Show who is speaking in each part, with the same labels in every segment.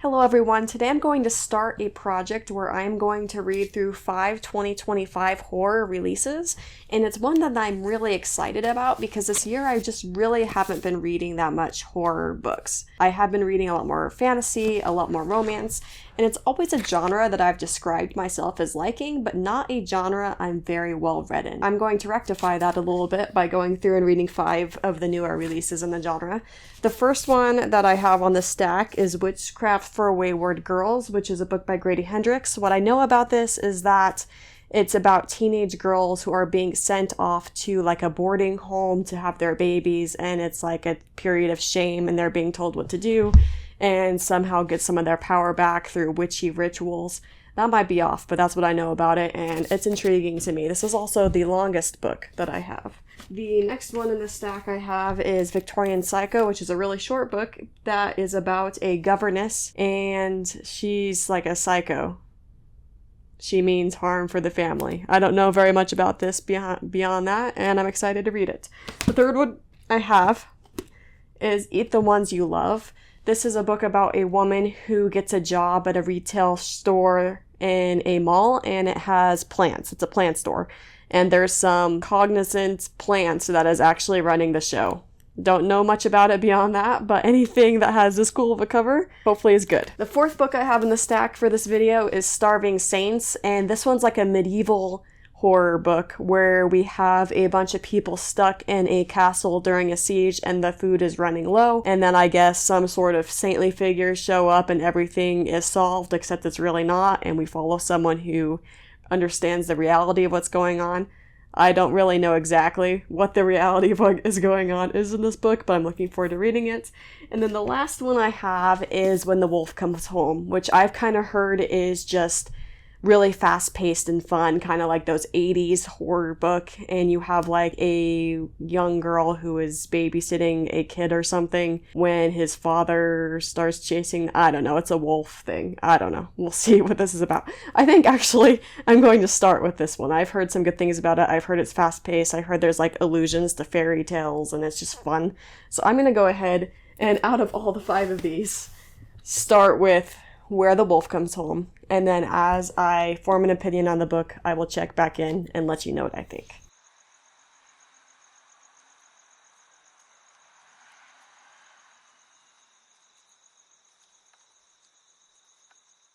Speaker 1: Hello everyone, today I'm going to start a project where I'm going to read through 5 2025 horror releases, and it's one that I'm really excited about because this year I just really haven't been reading that much horror books. I have been reading a lot more fantasy, a lot more romance, and it's always a genre that I've described myself as liking, but not a genre I'm very well read in. I'm going to rectify that a little bit by going through and reading 5 of the newer releases in the genre. The first one that I have on the stack is Witchcraft for Wayward Girls, which is a book by Grady Hendrix. What I know about this is that it's about teenage girls who are being sent off to like a boarding home to have their babies, and it's like a period of shame and they're being told what to do and somehow get some of their power back through witchy rituals. That might be off, but that's what I know about it, and it's intriguing to me. This is also the longest book that I have. The next one in the stack I have is Victorian Psycho, which is a really short book that is about a governess, and she's like a psycho. She means harm for the family. I don't know very much about this beyond that, and I'm excited to read it. The third one I have is Eat the Ones You Love. This is a book about a woman who gets a job at a retail store in a mall, and it has plants. It's a plant store. And there's some cognizant plant that is actually running the show. Don't know much about it beyond that, but anything that has this cool of a cover hopefully is good. The fourth book I have in the stack for this video is Starving Saints, and this one's like a medieval horror book where we have a bunch of people stuck in a castle during a siege and the food is running low, and then I guess some sort of saintly figures show up and everything is solved, except it's really not, and we follow someone who understands the reality of what's going on. I don't really know exactly what the reality of what is going on is in this book, but I'm looking forward to reading it. And then the last one I have is When the Wolf Comes Home, which I've kind of heard is just really fast-paced and fun, kind of like those 80s horror book, and you have like a young girl who is babysitting a kid or something when his father starts chasing, I don't know, it's a wolf thing. I don't know. We'll see what this is about. I think actually I'm going to start with this one. I've heard some good things about it. I've heard it's fast-paced. I heard there's like allusions to fairy tales and it's just fun. So I'm going to go ahead and out of all the 5 of these, start with Where the Wolf Comes Home. And then as I form an opinion on the book, I will check back in and let you know what I think.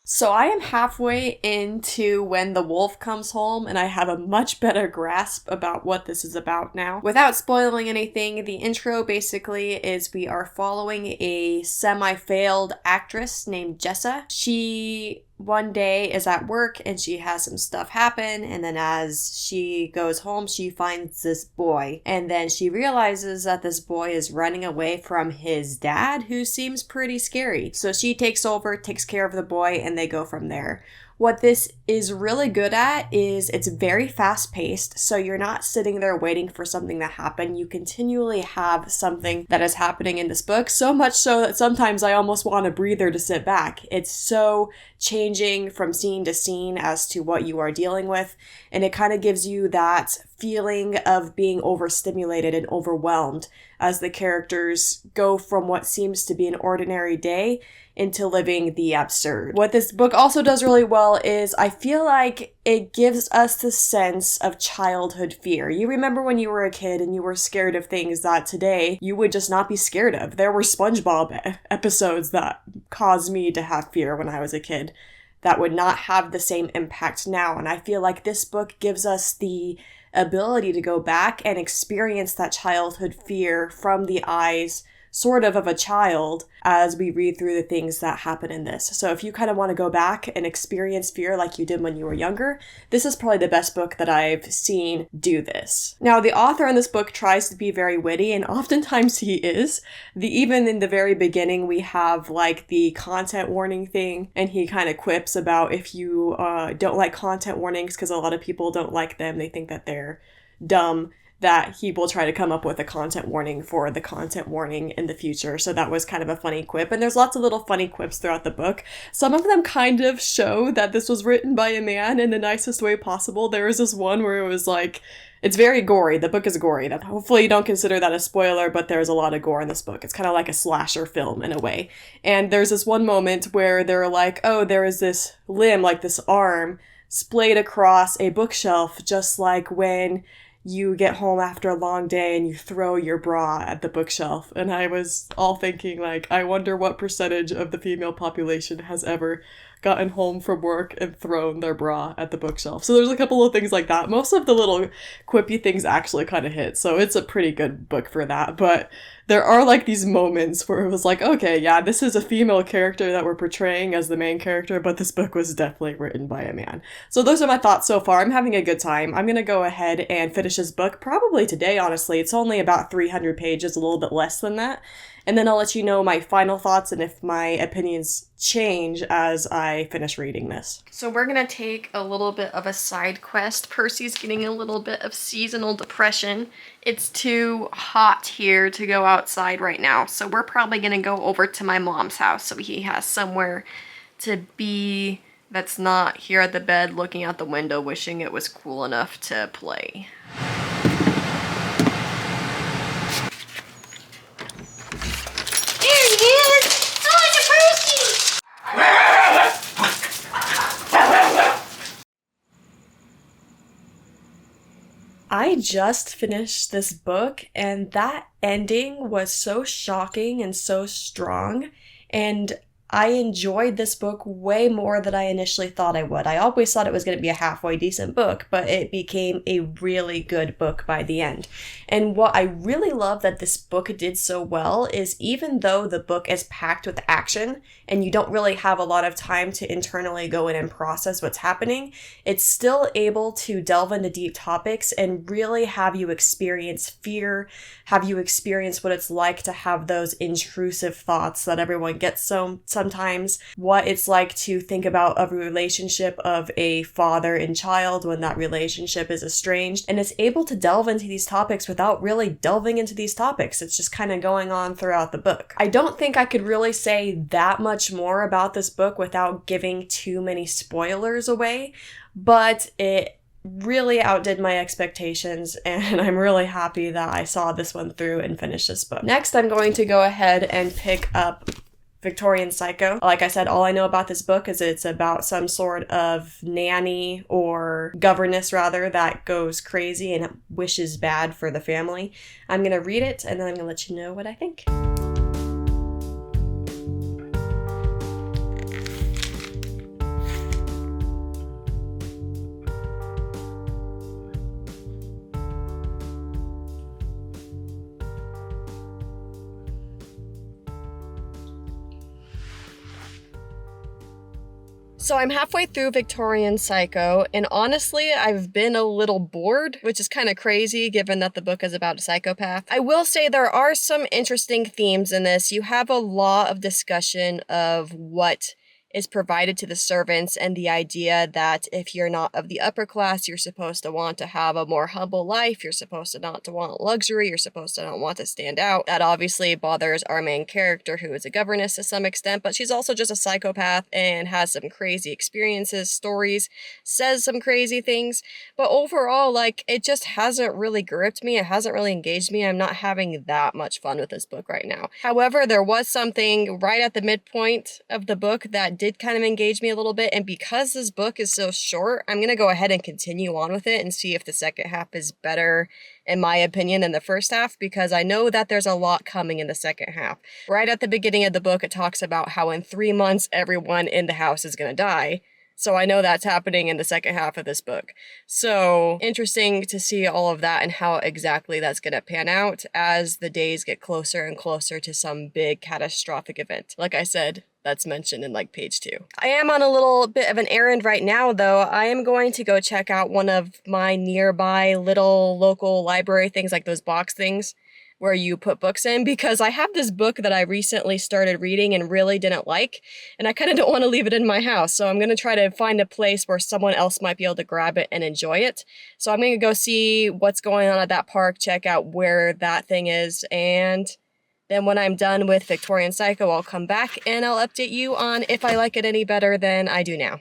Speaker 1: So I am halfway into When the Wolf Comes Home, and I have a much better grasp about what this is about now. Without spoiling anything, the intro basically is we are following a semi-failed actress named Jessa. She one day is at work and she has some stuff happen, and then as she goes home she finds this boy, and then she realizes that this boy is running away from his dad, who seems pretty scary. So she takes over, takes care of the boy, and they go from there. What this is really good at is it's very fast-paced, so you're not sitting there waiting for something to happen. You continually have something that is happening in this book, so much so that sometimes I almost want a breather to sit back. It's so changing from scene to scene as to what you are dealing with, and it kind of gives you that feeling of being overstimulated and overwhelmed as the characters go from what seems to be an ordinary day into living the absurd. What this book also does really well is I feel like it gives us the sense of childhood fear. You remember when you were a kid and you were scared of things that today you would just not be scared of. There were SpongeBob episodes that caused me to have fear when I was a kid that would not have the same impact now, and I feel like this book gives us the ability to go back and experience that childhood fear from the eyes sort of a child as we read through the things that happen in this. So if you kind of want to go back and experience fear like you did when you were younger, this is probably the best book that I've seen do this. Now, the author in this book tries to be very witty, and oftentimes he is. Even in the very beginning, we have like the content warning thing, and he kind of quips about if you don't like content warnings, because a lot of people don't like them, they think that they're dumb, that he will try to come up with a content warning for the content warning in the future. So that was kind of a funny quip. And there's lots of little funny quips throughout the book. Some of them kind of show that this was written by a man in the nicest way possible. There was this one where it was like, it's very gory. The book is gory. Hopefully you don't consider that a spoiler, but there's a lot of gore in this book. It's kind of like a slasher film in a way. And there's this one moment where they're like, oh, there is this limb, like this arm, splayed across a bookshelf, just like when you get home after a long day and you throw your bra at the bookshelf. And I was all thinking, like, I wonder what percentage of the female population has ever gotten home from work and thrown their bra at the bookshelf. So there's a couple of things like that. Most of the little quippy things actually kind of hit, so it's a pretty good book for that. But there are like these moments where it was like, okay, yeah, this is a female character that we're portraying as the main character, but this book was definitely written by a man. So those are my thoughts so far. I'm having a good time. I'm gonna go ahead and finish this book probably today, honestly. It's only about 300 pages, a little bit less than that. And then I'll let you know my final thoughts and if my opinions change as I finish reading this. So we're gonna take a little bit of a side quest. Percy's getting a little bit of seasonal depression. It's too hot here to go outside right now. So we're probably gonna go over to my mom's house so he has somewhere to be that's not here at the bed looking out the window wishing it was cool enough to play. I just finished this book and that ending was so shocking and so strong, and I enjoyed this book way more than I initially thought I would. I always thought it was going to be a halfway decent book, but it became a really good book by the end. And what I really love that this book did so well is even though the book is packed with action and you don't really have a lot of time to internally go in and process what's happening, it's still able to delve into deep topics and really have you experience fear, have you experience what it's like to have those intrusive thoughts that everyone gets sometimes, what it's like to think about a relationship of a father and child when that relationship is estranged. And it's able to delve into these topics without really delving into these topics. It's just kind of going on throughout the book. I don't think I could really say that much more about this book without giving too many spoilers away, but it really outdid my expectations, and I'm really happy that I saw this one through and finished this book. Next, I'm going to go ahead and pick up Victorian Psycho. Like I said, all I know about this book is it's about some sort of nanny or governess rather that goes crazy and wishes bad for the family. I'm gonna read it and then I'm gonna let you know what I think. So I'm halfway through Victorian Psycho, and honestly, I've been a little bored, which is kind of crazy given that the book is about a psychopath. I will say there are some interesting themes in this. You have a lot of discussion of what is provided to the servants and the idea that if you're not of the upper class, you're supposed to want to have a more humble life. You're supposed to not to want luxury. You're supposed to not want to stand out. That obviously bothers our main character, who is a governess to some extent, but she's also just a psychopath and has some crazy experiences, stories, says some crazy things. But overall, like, it just hasn't really gripped me. It hasn't really engaged me. I'm not having that much fun with this book right now. However, there was something right at the midpoint of the book that did kind of engage me a little bit, and because this book is so short, I'm gonna go ahead and continue on with it and see if the second half is better, in my opinion, than the first half, because I know that there's a lot coming in the second half. Right at the beginning of the book, it talks about how in 3 months everyone in the house is gonna die. So I know that's happening in the second half of this book. So interesting to see all of that and how exactly that's going to pan out as the days get closer and closer to some big catastrophic event. Like I said, that's mentioned in like page 2. I am on a little bit of an errand right now though. I am going to go check out one of my nearby little local library things, like those box things
Speaker 2: where you put books in, because I have this book that I recently started reading and really didn't like, and I kind of don't want to leave it in my house. So I'm going to try to find a place where someone else might be able to grab it and enjoy it. So I'm going to go see what's going on at that park, check out where that thing is, and then when I'm done with Victorian Psycho, I'll come back and I'll update you on if I like it any better than I do now.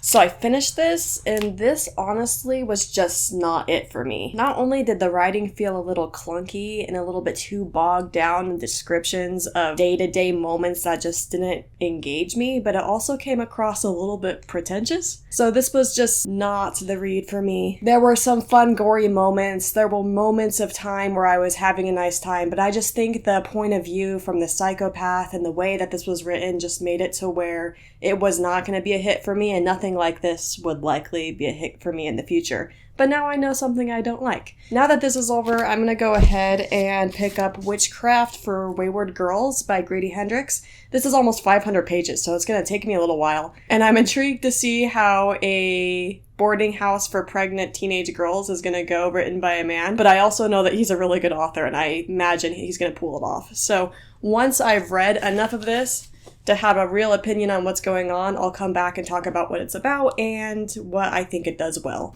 Speaker 1: So I finished this, and this honestly was just not it for me. Not only did the writing feel a little clunky and a little bit too bogged down in descriptions of day-to-day moments that just didn't engage me, but it also came across a little bit pretentious. So this was just not the read for me. There were some fun, gory moments. There were moments of time where I was having a nice time, but I just think the point of view from the psychopath and the way that this was written just made it to where it was not going to be a hit for me, and nothing like this would likely be a hit for me in the future. But now I know something I don't like. Now that this is over, I'm going to go ahead and pick up Witchcraft for Wayward Girls by Grady Hendrix. This is almost 500 pages, so it's going to take me a little while. And I'm intrigued to see how a boarding house for pregnant teenage girls is going to go, written by a man. But I also know that he's a really good author, and I imagine he's going to pull it off. So once I've read enough of this to have a real opinion on what's going on, I'll come back and talk about what it's about and what I think it does well.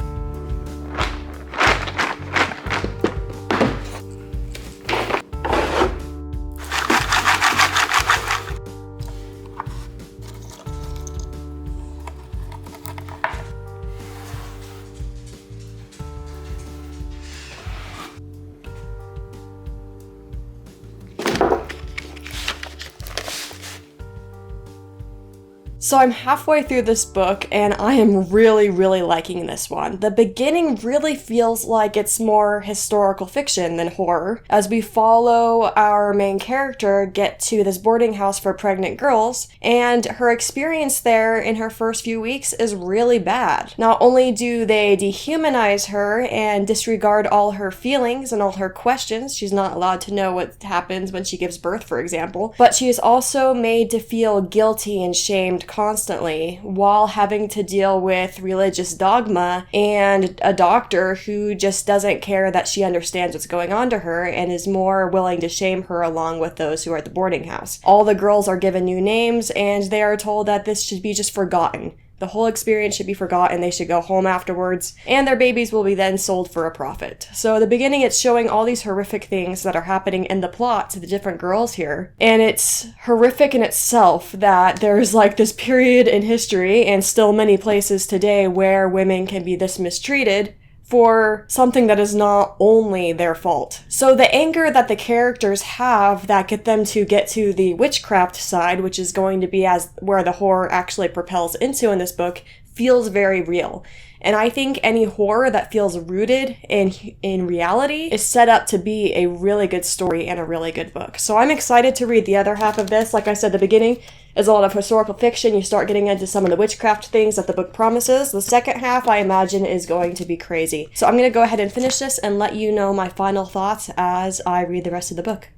Speaker 1: So I'm halfway through this book, and I am really, really liking this one. The beginning really feels like it's more historical fiction than horror, as we follow our main character get to this boarding house for pregnant girls, and her experience there in her first few weeks is really bad. Not only do they dehumanize her and disregard all her feelings and all her questions, she's not allowed to know what happens when she gives birth, for example, but she is also made to feel guilty and shamed constantly while having to deal with religious dogma and a doctor who just doesn't care that she understands what's going on to her and is more willing to shame her along with those who are at the boarding house. All the girls are given new names, and they are told that this should be just forgotten. The whole experience should be forgotten, they should go home afterwards, and their babies will be then sold for a profit. So at the beginning, it's showing all these horrific things that are happening in the plot to the different girls here. And it's horrific in itself that there's like this period in history, and still many places today, where women can be this mistreated for something that is not only their fault. So the anger that the characters have that get them to get to the witchcraft side, which is going to be as where the horror actually propels into in this book, feels very real. And I think any horror that feels rooted in reality is set up to be a really good story and a really good book. So I'm excited to read the other half of this. Like I said, the beginning is a lot of historical fiction. You start getting into some of the witchcraft things that the book promises. The second half, I imagine, is going to be crazy. So I'm going to go ahead and finish this and let you know my final thoughts as I read the rest of the book.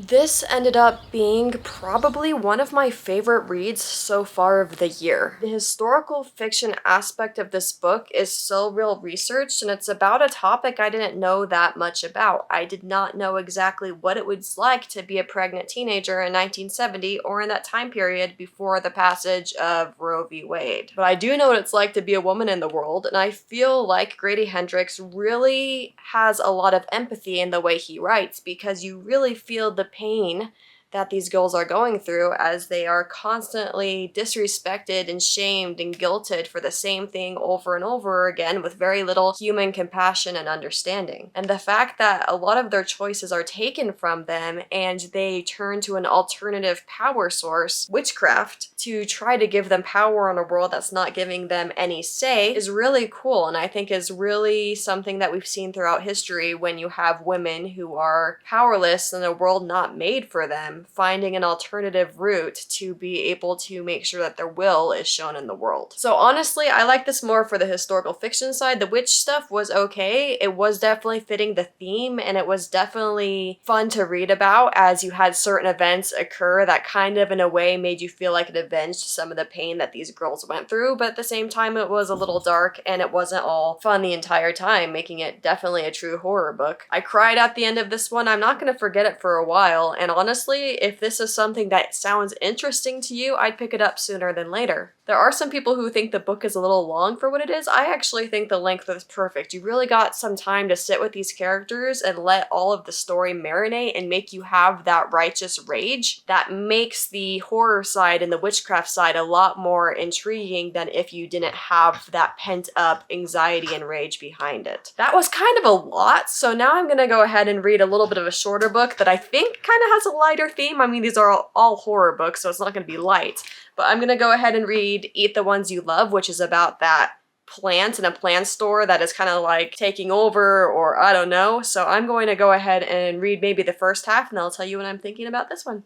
Speaker 1: This ended up being probably one of my favorite reads so far of the year. The historical fiction aspect of this book is so real researched, and it's about a topic I didn't know that much about. I did not know exactly what it was like to be a pregnant teenager in 1970 or in that time period before the passage of Roe v. Wade. But I do know what it's like to be a woman in the world, and I feel like Grady Hendrix really has a lot of empathy in the way he writes, because you really feel the pain
Speaker 2: that these girls are going through, as they are constantly disrespected and shamed and guilted for the same thing over and over again with very little human compassion and understanding. And the fact that a lot of their choices are taken from them and they turn to an alternative power source, witchcraft, to try to give them power in a world that's not giving them any say is really cool, and I think is really something that we've seen throughout history when you have women who are powerless in a world not made for them, finding an alternative route to be able to make sure that their will is shown in the world. So honestly, I like this more for the historical fiction side. The witch stuff was okay. It was definitely fitting the theme, and it was definitely fun to read about, as you had certain events occur that kind of in a way made you feel like it avenged some of the pain that these girls went through, but at the same time it was a little dark and it wasn't all fun the entire time, making it definitely a true horror book. I cried at the end of this one. I'm not going to forget it for a while, and honestly, if this is something that sounds interesting to you, I'd pick it up sooner than later. There are some people who think the book is a little long for what it is. I actually think the length is perfect. You really got some time to sit with these characters and let all of the story marinate and make you have that righteous rage that makes the horror side and the witchcraft side a lot more intriguing than if you didn't have that pent up anxiety and rage behind it. That was kind of a lot, so now I'm gonna go ahead and read a little bit of a shorter book that I think kind of has a lighter theme. I mean, these are all horror books, so it's not gonna be light. But I'm gonna go ahead and read Eat the Ones You Love, which is about that plant in a plant store that is kind of like taking over, or I don't know. So I'm going to go ahead and read maybe the first half, and I'll tell you what I'm thinking about this one.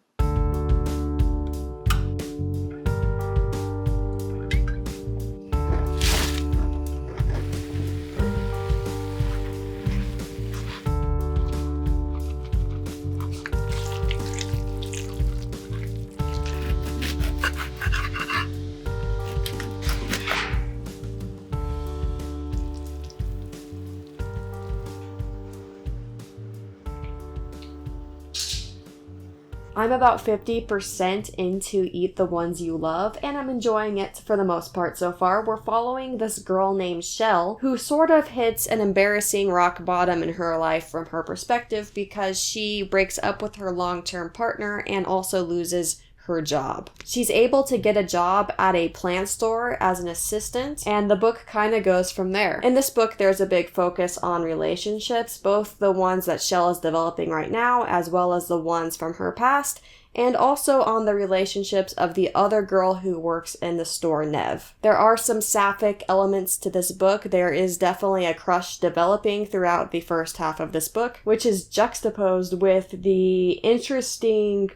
Speaker 1: I'm about 50% into Eat the Ones You Love, and I'm enjoying it for the most part so far. We're following this girl named Shell, who sort of hits an embarrassing rock bottom in her life from her perspective because she breaks up with her long-term partner and also loses her job. She's able to get a job at a plant store as an assistant, and the book kind of goes from there. In this book, there's a big focus on relationships, both the ones that Shell is developing right now, as well as the ones from her past, and also on the relationships of the other girl who works in the store, Nev. There are some sapphic elements to this book. There is definitely a crush developing throughout the first half of this book, which is juxtaposed with the interesting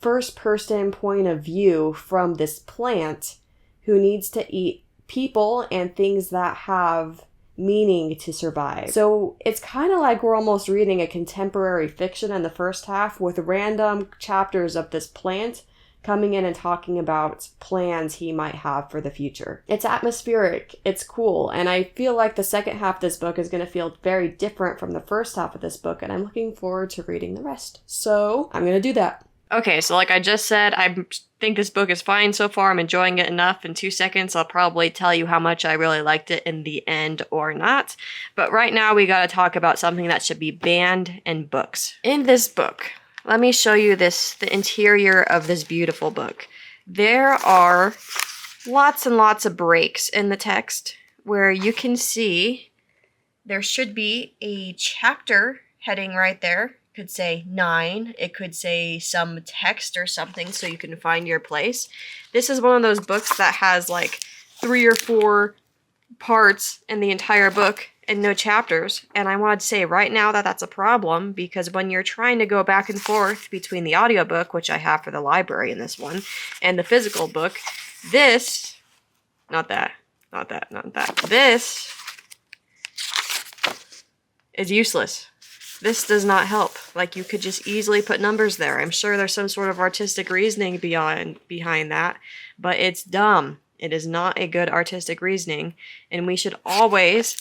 Speaker 1: first-person point of view from this plant who needs to eat people and things that have meaning to survive. So it's kind of like we're almost reading a contemporary fiction in the first half with random chapters of this plant coming in and talking about plans he might have for the future. It's atmospheric, it's cool, and I feel like the second half of this book is going to feel very different from the first half of this book, and I'm looking forward to reading the rest. So I'm going to do that.
Speaker 2: Okay, so like I just said, I think this book is fine so far. I'm enjoying it enough. In 2 seconds, I'll probably tell you how much I really liked it in the end or not. But right now, we gotta talk about something that should be banned in books. In this book, let me show you the interior of this beautiful book. There are lots and lots of breaks in the text where you can see there should be a chapter heading right there. Could say 9, it could say some text or something so you can find your place. This is one of those books that has like 3 or 4 parts in the entire book and no chapters, and I wanted to say right now that that's a problem, because when you're trying to go back and forth between the audiobook, which I have for the library in this one, and the physical book, this, this is useless. This does not help. Like, you could just easily put numbers there. I'm sure there's some sort of artistic reasoning behind that, but it's dumb. It is not a good artistic reasoning, and we should always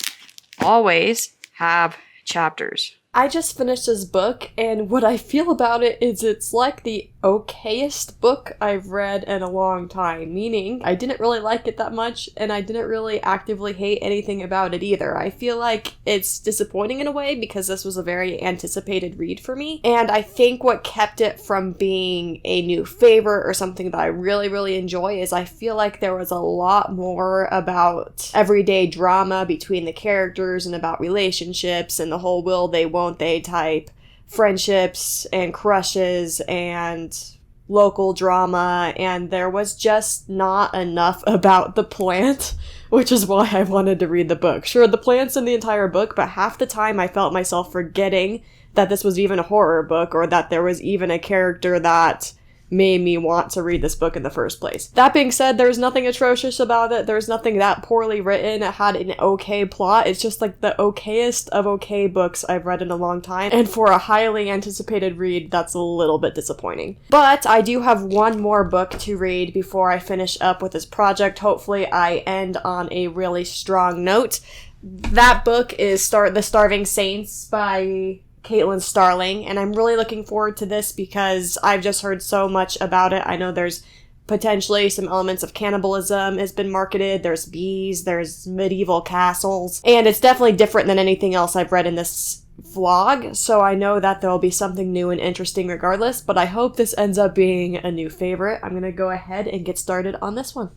Speaker 2: have chapters.
Speaker 1: I just finished this book, and what I feel about it is it's like the okayest book I've read in a long time, meaning I didn't really like it that much, and I didn't really actively hate anything about it either. I feel like it's disappointing in a way because this was a very anticipated read for me, and I think what kept it from being a new favorite or something that I really, really enjoy is I feel like there was a lot more about everyday drama between the characters and about relationships and the whole will they, won't they type friendships and crushes and local drama, and there was just not enough about the plant, which is why I wanted to read the book. Sure, the plant's in the entire book, but half the time I felt myself forgetting that this was even a horror book or that there was even a character that made me want to read this book in the first place. That being said, there's nothing atrocious about it. There's nothing that poorly written. It had an okay plot. It's just like the okayest of okay books I've read in a long time. And for a highly anticipated read, that's a little bit disappointing. But I do have one more book to read before I finish up with this project. Hopefully I end on a really strong note. That book is The Starving Saints by Caitlin Starling, and I'm really looking forward to this because I've just heard so much about it. I know there's potentially some elements of cannibalism has been marketed, there's bees, there's medieval castles, and it's definitely different than anything else I've read in this vlog, so I know that there'll be something new and interesting regardless, but I hope this ends up being a new favorite. I'm gonna go ahead and get started on this one.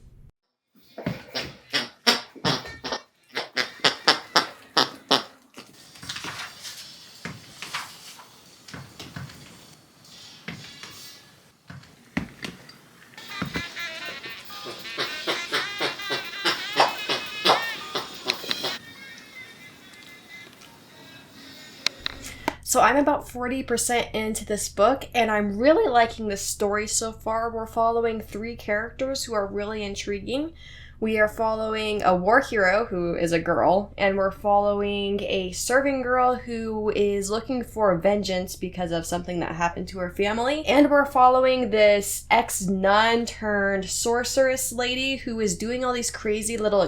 Speaker 1: So I'm about 40% into this book, and I'm really liking the story so far. We're following 3 characters who are really intriguing. We are following a war hero who is a girl, and we're following a serving girl who is looking for vengeance because of something that happened to her family. And we're following this ex-nun turned sorceress lady who is doing all these crazy little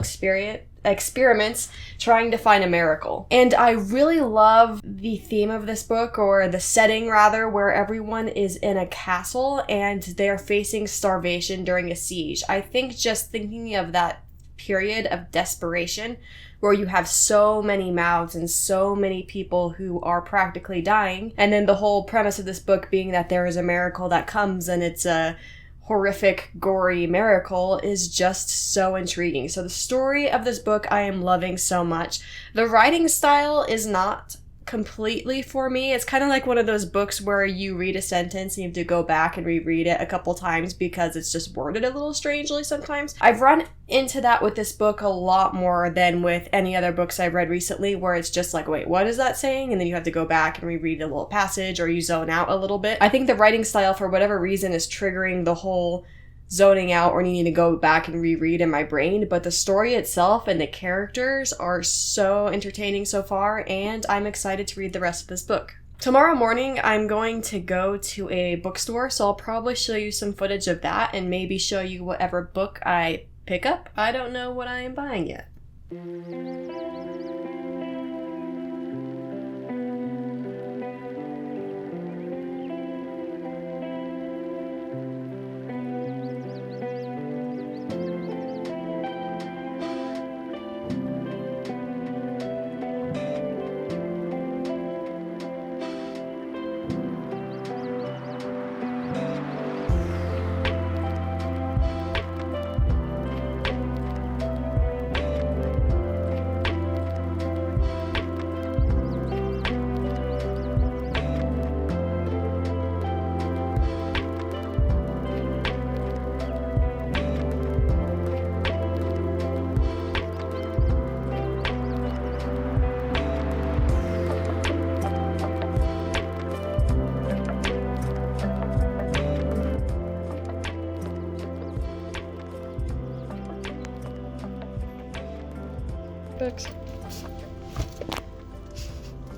Speaker 1: experiments trying to find a miracle. And I really love the theme of this book, or the setting rather, where everyone is in a castle and they're facing starvation during a siege. I think just thinking of that period of desperation where you have so many mouths and so many people who are practically dying, and then the whole premise of this book being that there is a miracle that comes and it's a horrific, gory miracle, is just so intriguing. So the story of this book I am loving so much. The writing style is not completely for me. It's kind of like one of those books where you read a sentence and you have to go back and reread it a couple times because it's just worded a little strangely sometimes. I've run into that with this book a lot more than with any other books I've read recently, where it's just like, wait, what is that saying? And then you have to go back and reread a little passage, or you zone out a little bit. I think the writing style, for whatever reason, is triggering the whole zoning out or needing to go back and reread in my brain, but the story itself and the characters are so entertaining so far, and I'm excited to read the rest of this book. Tomorrow morning, I'm going to go to a bookstore, so I'll probably show you some footage of that and maybe show you whatever book I pick up. I don't know what I am buying yet. Books.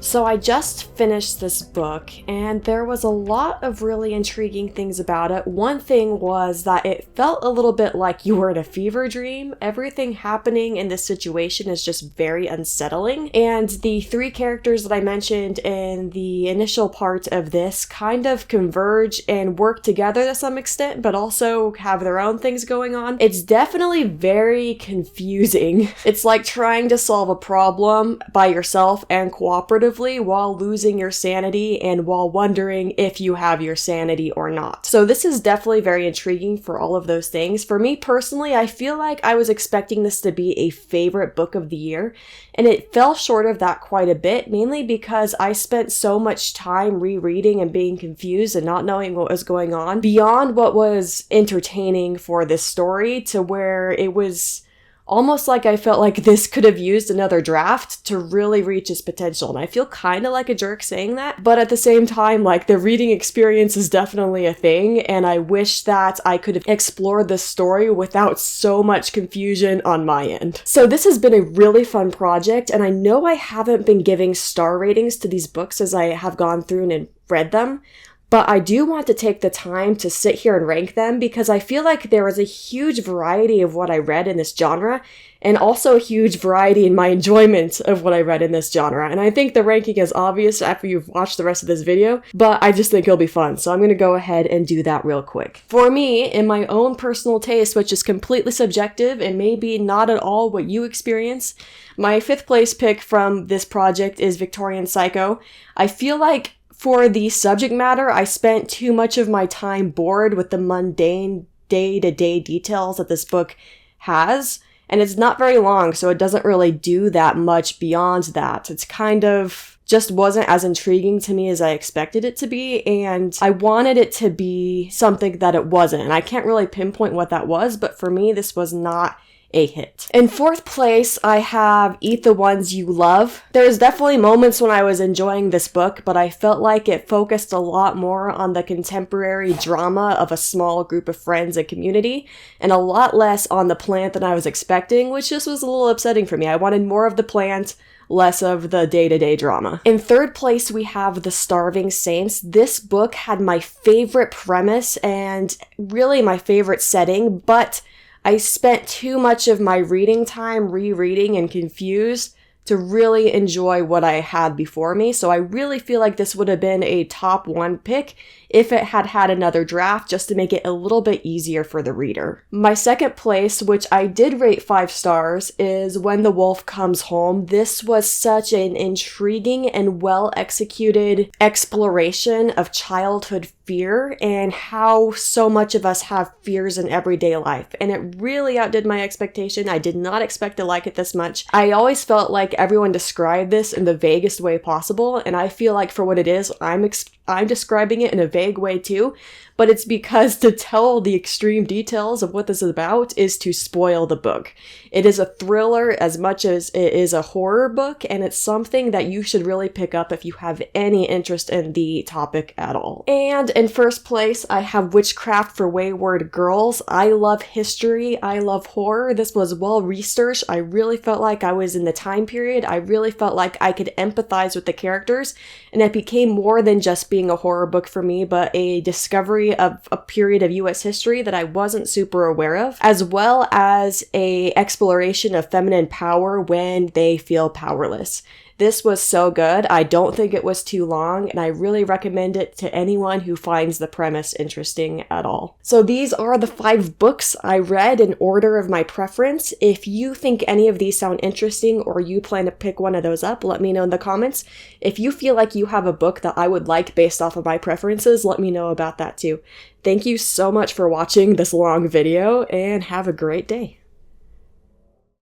Speaker 1: So I just finished this book, and there was a lot of really intriguing things about it. One thing was that it felt a little bit like you were in a fever dream. Everything happening in this situation is just very unsettling, and the three characters that I mentioned in the initial part of this kind of converge and work together to some extent, but also have their own things going on. It's definitely very confusing. It's like trying to solve a problem by yourself and cooperatively while losing your sanity and while wondering if you have your sanity or not. So this is definitely very intriguing for all of those things. For me personally, I feel like I was expecting this to be a favorite book of the year, and it fell short of that quite a bit, mainly because I spent so much time rereading and being confused and not knowing what was going on beyond what was entertaining for this story, to where it was almost like I felt like this could have used another draft to really reach its potential. And I feel kind of like a jerk saying that, but at the same time, like, the reading experience is definitely a thing, and I wish that I could have explored this story without so much confusion on my end. So this has been a really fun project, and I know I haven't been giving star ratings to these books as I have gone through and read them, but I do want to take the time to sit here and rank them, because I feel like there is a huge variety of what I read in this genre, and also a huge variety in my enjoyment of what I read in this genre. And I think the ranking is obvious after you've watched the rest of this video, but I just think it'll be fun. So I'm going to go ahead and do that real quick. For me, in my own personal taste, which is completely subjective and maybe not at all what you experience, my 5th place pick from this project is Victorian Psycho. I feel like for the subject matter, I spent too much of my time bored with the mundane day-to-day details that this book has, and it's not very long, so it doesn't really do that much beyond that. It's kind of just wasn't as intriguing to me as I expected it to be, and I wanted it to be something that it wasn't, and I can't really pinpoint what that was, but for me, this was not a hit. In 4th place, I have Eat the Ones You Love. There's definitely moments when I was enjoying this book, but I felt like it focused a lot more on the contemporary drama of a small group of friends and community, and a lot less on the plant than I was expecting, which just was a little upsetting for me. I wanted more of the plant, less of the day-to-day drama. In 3rd place, we have The Starving Saints. This book had my favorite premise and really my favorite setting, but I spent too much of my reading time rereading and confused to really enjoy what I had before me. So I really feel like this would have been a top 1 pick if it had had another draft, just to make it a little bit easier for the reader. My 2nd place, which I did rate 5 stars, is When the Wolf Comes Home. This was such an intriguing and well-executed exploration of childhood fear and how so much of us have fears in everyday life. And it really outdid my expectation. I did not expect to like it this much. I always felt like everyone described this in the vaguest way possible, and I feel like for what it is, I'm describing it in a vague way too, but it's because to tell the extreme details of what this is about is to spoil the book. It is a thriller as much as it is a horror book, and it's something that you should really pick up if you have any interest in the topic at all. And in 1st place, I have Witchcraft for Wayward Girls. I love history. I love horror. This was well researched. I really felt like I was in the time period. I really felt like I could empathize with the characters, and it became more than just being a horror book for me, but a discovery of a period of US history that I wasn't super aware of, as well as a exploration of feminine power when they feel powerless. This was so good. I don't think it was too long, and I really recommend it to anyone who finds the premise interesting at all. So these are the 5 books I read in order of my preference. If you think any of these sound interesting or you plan to pick one of those up, let me know in the comments. If you feel like you have a book that I would like based off of my preferences, let me know about that too. Thank you so much for watching this long video, and have a great day.